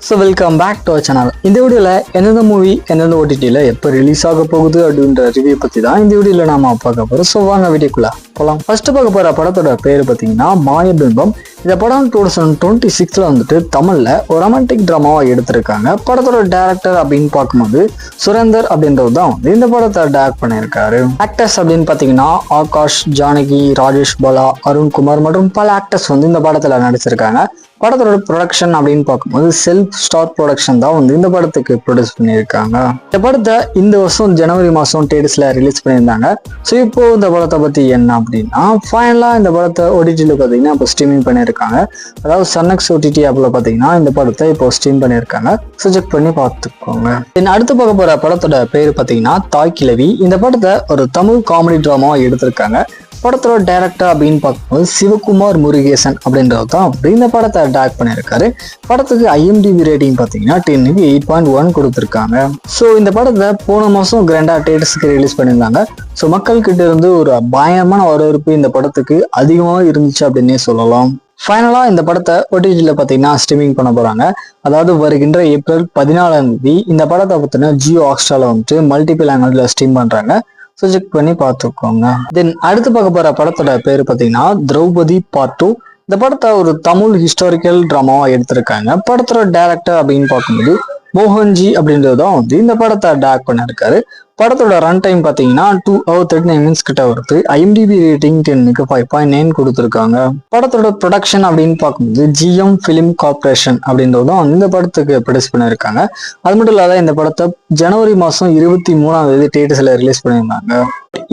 So welcome back to our channel. இந்த வீடியோவில் எந்தெந்த மூவி எந்தெந்த ஓடிடியில் எப்போ ரிலீஸ் ஆக போகுது அப்படின்ற ரிவ்யூ பற்றி தான் இந்த வீடியோவில் நாம பார்க்க போகிறோம். ஸோ வாங்க வீடியோக்குள்ள போகலாம். ஃபர்ஸ்ட் பார்க்க போகிற படத்தோட பேர் பார்த்தீங்கன்னா மாயபிம்பம். இந்த படம் 2026 வந்துட்டு தமிழில் ஒரு ரொமான்டிக் ட்ராமாவாக எடுத்திருக்காங்க. படத்தோட டேரக்டர் அப்படின்னு பார்க்கும்போது சுரேந்தர் அப்படின்றது தான் வந்து இந்த படத்தை டேரக்ட் பண்ணியிருக்காரு. ஆக்டர்ஸ் அப்படின்னு பார்த்தீங்கன்னா ஆகாஷ், ஜானகி, ராஜேஷ் பாலா, அருண்குமார் மற்றும் பல ஆக்டர்ஸ் வந்து இந்த படத்தில் நடிச்சிருக்காங்க. படத்தோட ப்ரொடக்ஷன் அப்படின்னு பார்க்கும்போது செல்ஃப் ஸ்டார் ப்ரொடக்ஷன் தான் வந்து இந்த படத்துக்கு ப்ரொடியூஸ் பண்ணியிருக்காங்க. இந்த படத்தை இந்த வருஷம் ஜனவரி மாதம் தேட்டர்ஸ்ல ரிலீஸ் பண்ணியிருந்தாங்க. ஸோ இப்போ இந்த படத்தை பற்றி என்ன அப்படின்னா, ஃபைனலாக இந்த படத்தை ஓடிடியில் பார்த்தீங்கன்னா இப்போ ஸ்ட்ரீமிங் பண்ணியிருக்காங்க. அதாவது சன்னக்ஸ் ஓடிடி ஆப்பில் பார்த்தீங்கன்னா இந்த படத்தை இப்போ ஸ்ட்ரீம் பண்ணியிருக்காங்க. ஸோ செக் பண்ணி பார்த்துக்கோங்க. தென் அடுத்து பார்க்க போகிற படத்தோட பேர் பார்த்தீங்கன்னா தாய் கிழவி. இந்த படத்தை ஒரு தமிழ் காமெடி ட்ராமாவாக எடுத்திருக்காங்க. படத்தோட டைரக்டர் அப்படின்னு பார்க்கும்போது சிவகுமார் முருகேசன் அப்படின்றது தான் அப்படி இந்த படத்தை டைரக்ட் பண்ணியிருக்காரு. படத்துக்கு IMDb ரேட்டிங் பார்த்தீங்கன்னா 10க்கு 8.1 கொடுத்துருக்காங்க. ஸோ இந்த படத்தை போன மாதம் கிராண்டாக தேட்டர்ஸ்க்கு ரிலீஸ் பண்ணியிருந்தாங்க. ஸோ மக்கள்கிட்ட இருந்து ஒரு பயங்கரமான வரவேற்பு இந்த படத்துக்கு அதிகமாக இருந்துச்சு அப்படின்னே சொல்லலாம். ஃபைனலாக இந்த படத்தை OTTல பார்த்தீங்கன்னா ஸ்ட்ரீமிங் பண்ண போகிறாங்க. அதாவது வருகின்ற ஏப்ரல் 14 இந்த படத்தை பார்த்தீங்கன்னா ஜியோ ஹாட்ஸ்டாரில் வந்துட்டு மல்டிபிள் ஆங்கிளில் ஸ்ட்ரீம் பண்ணுறாங்க. ஸோ செக் பண்ணி பார்த்துக்கோங்க. தென் அடுத்து பார்க்க போகிற படத்தோட பேர் பார்த்தீங்கன்னா திரௌபதி பார்ட் 2. இந்த படத்தை ஒரு தமிழ் ஹிஸ்டாரிக்கல் ட்ராமாவாக எடுத்திருக்காங்க. படத்தோட டேரக்டர் அப்படின்னு பார்க்கும்போது மோகன்ஜி அப்படின்றது தான் வந்து இந்த படத்தை டைரக்ட் பண்ணியிருக்காரு. படத்தோட ரன் டைம் பார்த்தீங்கன்னா 2 hours 39 minutes கிட்ட வருது. IMDb ரேட்டிங் 10க்கு 5.9 கொடுத்துருக்காங்க. படத்தோட ப்ரொடக்ஷன் அப்படின்னு பார்க்கும்போது GM ஃபிலிம் கார்பரேஷன் அப்படின்றதும் இந்த படத்துக்கு ப்ரொடியூஸ் பண்ணியிருக்காங்க. அது மட்டும் இல்லாத இந்த படத்தை ஜனவரி மாதம் 23 தேட்டர்ஸ்ல ரிலீஸ் பண்ணியிருந்தாங்க.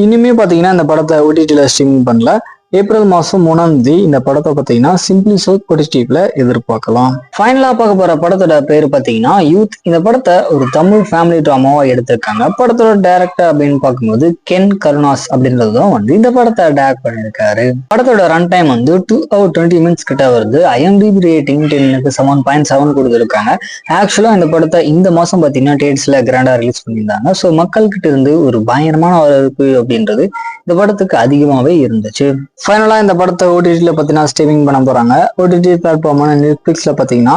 இனிமே பார்த்தீங்கன்னா இந்த படத்தை OTTல ஸ்ட்ரீமிங் பண்ணல. ஏப்ரல் மாதம் 3 இந்த படத்தை பார்த்தீங்கன்னா சிம்பிளி சவுத் OTTல எதிர்பார்க்கலாம். ஃபைனலா பார்க்க போற படத்தோட பேர் பார்த்தீங்கன்னா யூத். இந்த படத்தை ஒரு தமிழ் ஃபேமிலி ட்ராமாவா எடுத்திருக்காங்க. படத்தோட டைரக்டர் அப்படின்னு பார்க்கும்போது கென் கருணாஸ் அப்படின்றதும் வந்து இந்த படத்தை டைரக்ட் பண்ணியிருக்காரு. படத்தோட ரன் டைம் வந்து 2 hours 20 minutes கிட்ட வருது. IMDb ரேட்டிங் 10க்கு 7.7 கொடுத்துருக்காங்க. ஆக்சுவலா இந்த படத்தை இந்த மாசம் பார்த்தீங்கன்னா தேட்டர்ஸ்ல கிராண்டா ரிலீஸ் பண்ணியிருந்தாங்க. ஸோ மக்கள்கிட்ட இருந்து ஒரு பயங்கரமான வரவேற்பு அப்படின்றது இந்த படத்துக்கு அதிகமாகவே இருந்துச்சு. ஃபைனலா இந்த படத்தை OTTல பார்த்தீங்கன்னா ஸ்ட்ரீமிங் பண்ண போறாங்க. OTT பிளாட்ஃபார்மான நெட்ஃபிளிக்ஸ்ல பார்த்தீங்கன்னா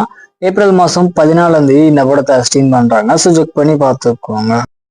ஏப்ரல் மாதம் 14 இந்த படத்தை ஸ்ட்ரீம் பண்றாங்க. ஸோ செக் பண்ணி பார்த்துக்கோங்க.